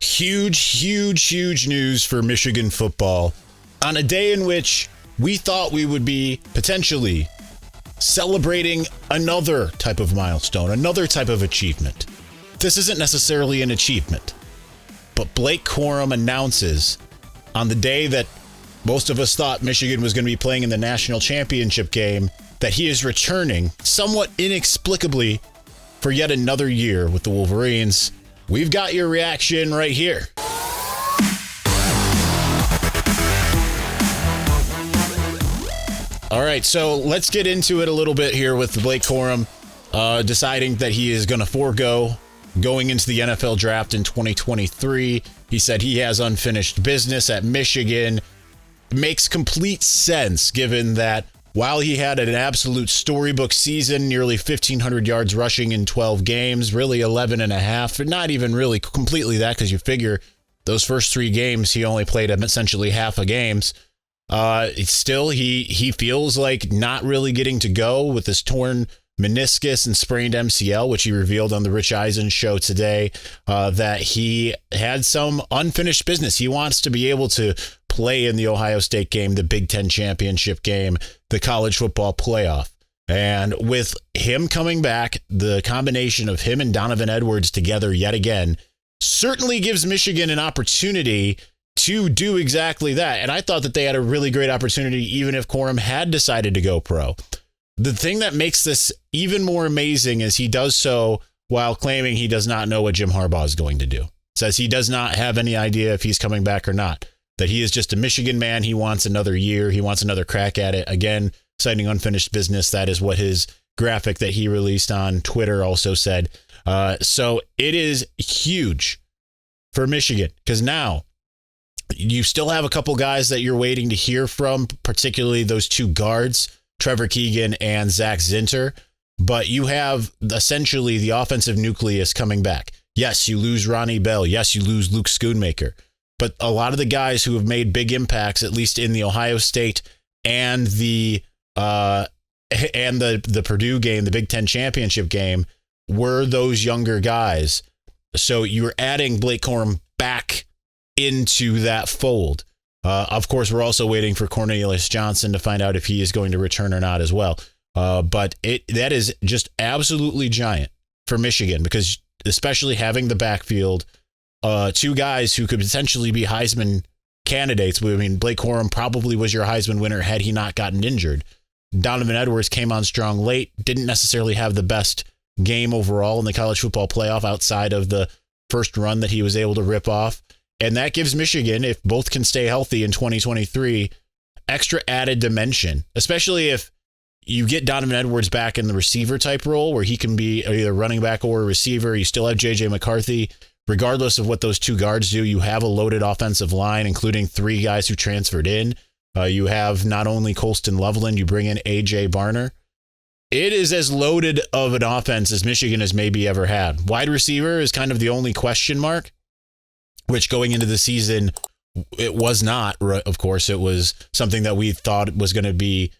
Huge news for Michigan football on a day in which we thought we would be potentially celebrating another type of milestone, another type of achievement. This isn't necessarily an achievement, but Blake Corum announces on the day that most of us thought Michigan was going to be playing in the national championship game that he is returning somewhat inexplicably for yet another year with the Wolverines. We've got your reaction right here. All right, so let's get into it a little bit here with Blake Corum deciding that he is going to forego going into the NFL draft in 2023. He said he has unfinished business at Michigan. Makes complete sense given that while he had an absolute storybook season, nearly 1,500 yards rushing in 12 games, really 11 and a half, but not even really completely that because you figure those first 3 games he only played essentially half a games. Still, he feels like not really getting to go with this torn meniscus and sprained MCL, which he revealed on the Rich Eisen show today, that he had some unfinished business. He wants to be able to play in the Ohio State game, the Big Ten championship game, the college football playoff. And with him coming back, the combination of him and Donovan Edwards together yet again certainly gives Michigan an opportunity to do exactly that. And I thought that they had a really great opportunity even if Corum had decided to go pro. The thing that makes this even more amazing is he does so while claiming he does not know what Jim Harbaugh is going to do. Says he does not have any idea if he's coming back or not. That he is just a Michigan man. He wants another year. He wants another crack at it. Again, citing unfinished business. That is what his graphic that he released on Twitter also said. So it is huge for Michigan because now you still have a couple guys that you're waiting to hear from, particularly those 2 guards, Trevor Keegan and Zach Zinter. But you have essentially the offensive nucleus coming back. Yes, you lose Ronnie Bell. Yes, you lose Luke Schoonmaker. But a lot of the guys who have made big impacts, at least in the Ohio State and the Purdue game, the Big Ten championship game, were those younger guys. So you're adding Blake Corum back into that fold. Of course, we're also waiting for Cornelius Johnson to find out if he is going to return or not as well. But that is just absolutely giant for Michigan because especially having the backfield, 2 guys who could potentially be Heisman candidates. I mean, Blake Corum probably was your Heisman winner had he not gotten injured. Donovan Edwards came on strong late, didn't necessarily have the best game overall in the college football playoff outside of the first run that he was able to rip off. And that gives Michigan, if both can stay healthy in 2023, extra added dimension, especially if you get Donovan Edwards back in the receiver type role where he can be either running back or a receiver. You still have JJ McCarthy. Regardless of what those 2 guards do, you have a loaded offensive line, including 3 guys who transferred in. You have not only Colston Loveland, you bring in A.J. Barner. It is as loaded of an offense as Michigan has maybe ever had. Wide receiver is kind of the only question mark, which going into the season, it was not. Of course, it was something that we thought was going to be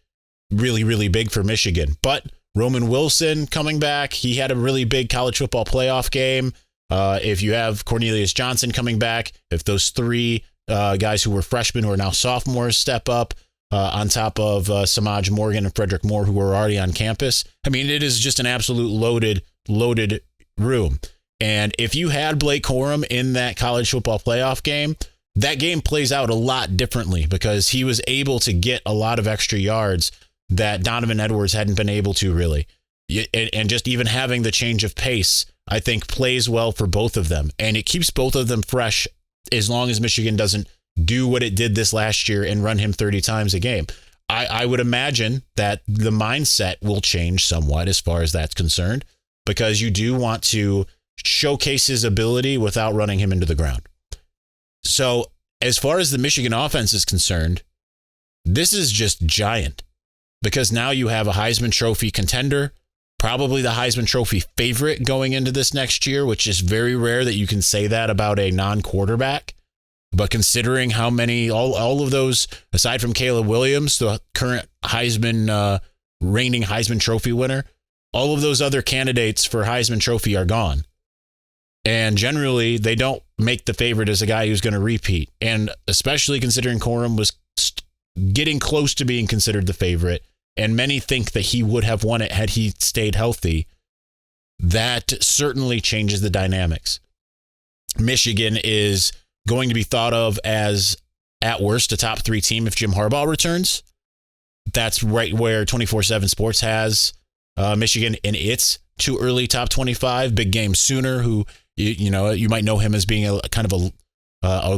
really, really big for Michigan. But Roman Wilson coming back, he had a really big college football playoff game. If you have Cornelius Johnson coming back, if those 3 guys who were freshmen who are now sophomores step up on top of Samaj Morgan and Frederick Moore, who were already on campus, I mean, it is just an absolute loaded room. And if you had Blake Corum in that college football playoff game, that game plays out a lot differently because he was able to get a lot of extra yards that Donovan Edwards hadn't been able to really. And just even having the change of pace, I think plays well for both of them. And it keeps both of them fresh as long as Michigan doesn't do what it did this last year and run him 30 times a game. I would imagine that the mindset will change somewhat as far as that's concerned because you do want to showcase his ability without running him into the ground. So as far as the Michigan offense is concerned, this is just giant because now you have a Heisman Trophy contender, probably the Heisman Trophy favorite going into this next year, which is very rare that you can say that about a non-quarterback. But considering how many, all of those, aside from Caleb Williams, the current reigning Heisman Trophy winner, all of those other candidates for Heisman Trophy are gone. And generally, they don't make the favorite as a guy who's going to repeat. And especially considering Corum was getting close to being considered the favorite, and many think that he would have won it had he stayed healthy, that certainly changes the dynamics. Michigan is going to be thought of as, at worst, a top 3 team if Jim Harbaugh returns. That's right where 24/7 Sports has Michigan in its too early top 25. Big Game Sooner, who you might know him as being a kind of a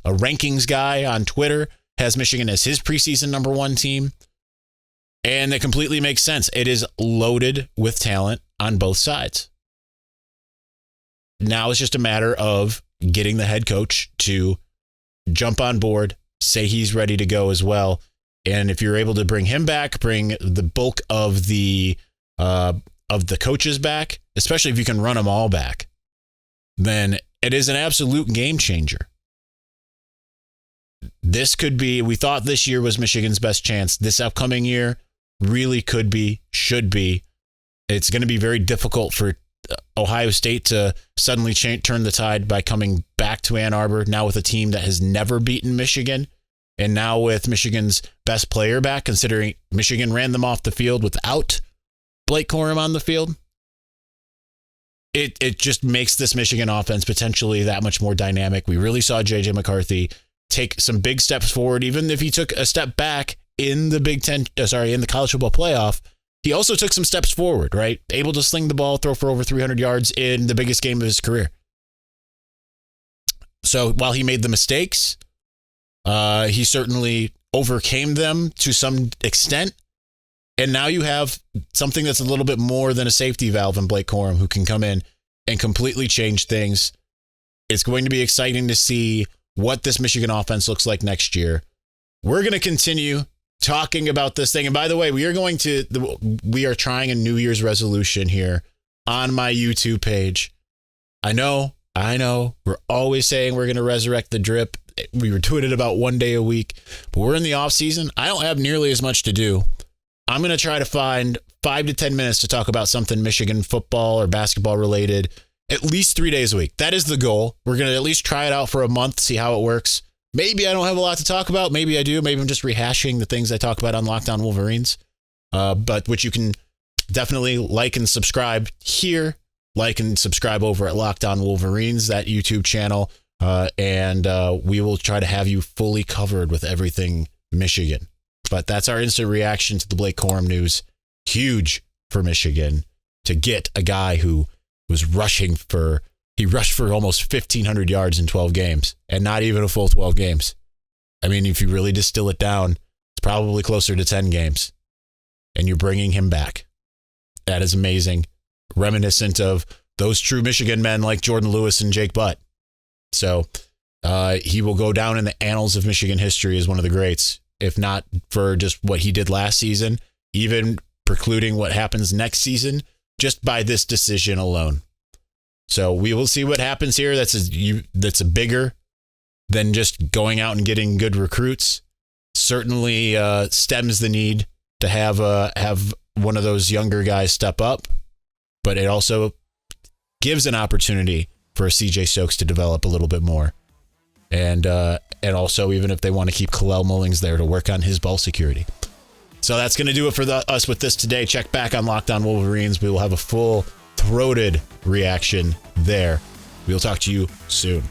rankings guy on Twitter, has Michigan as his preseason number 1 team. And it completely makes sense. It is loaded with talent on both sides. Now it's just a matter of getting the head coach to jump on board, say he's ready to go as well. And if you're able to bring him back, bring the bulk of the coaches back, especially if you can run them all back, then it is an absolute game changer. This could be, we thought this year was Michigan's best chance. This upcoming year really could be, should be. It's going to be very difficult for Ohio State to suddenly turn the tide by coming back to Ann Arbor, now with a team that has never beaten Michigan, and now with Michigan's best player back, considering Michigan ran them off the field without Blake Corum on the field. It just makes this Michigan offense potentially that much more dynamic. We really saw J.J. McCarthy take some big steps forward, even if he took a step back in the in the college football playoff. He also took some steps forward, right? Able to sling the ball, throw for over 300 yards in the biggest game of his career. So while he made the mistakes, he certainly overcame them to some extent. And now you have something that's a little bit more than a safety valve in Blake Corum, who can come in and completely change things. It's going to be exciting to see what this Michigan offense looks like next year. We're going to continue talking about this thing. And by the way, we are trying a New Year's resolution here on my YouTube page. I know. We're always saying we're going to resurrect the drip. We were doing it about one day a week, but we're in the off season. I don't have nearly as much to do. I'm going to try to find 5 to 10 minutes to talk about something Michigan football or basketball related at least 3 days a week. That is the goal. We're going to at least try it out for a month, see how it works. Maybe I don't have a lot to talk about. Maybe I do. Maybe I'm just rehashing the things I talk about on Locked On Wolverines, but which you can definitely like and subscribe here. Like and subscribe over at Locked On Wolverines, that YouTube channel, and we will try to have you fully covered with everything Michigan. But that's our instant reaction to the Blake Corum news. Huge for Michigan to get a guy who was rushed for almost 1,500 yards in 12 games, and not even a full 12 games. I mean, if you really distill it down, it's probably closer to 10 games, and you're bringing him back. That is amazing. Reminiscent of those true Michigan men like Jordan Lewis and Jake Butt. So he will go down in the annals of Michigan history as one of the greats, if not for just what he did last season, even precluding what happens next season, just by this decision alone. So we will see what happens here. That's a bigger than just going out and getting good recruits. Certainly stems the need to have one of those younger guys step up, but it also gives an opportunity for a CJ Stokes to develop a little bit more. And also, even if they want to keep Kalel Mullings there to work on his ball security. So that's going to do it for us with this today. Check back on Locked On Wolverines. We will have a full-throated reaction there. We'll talk to you soon.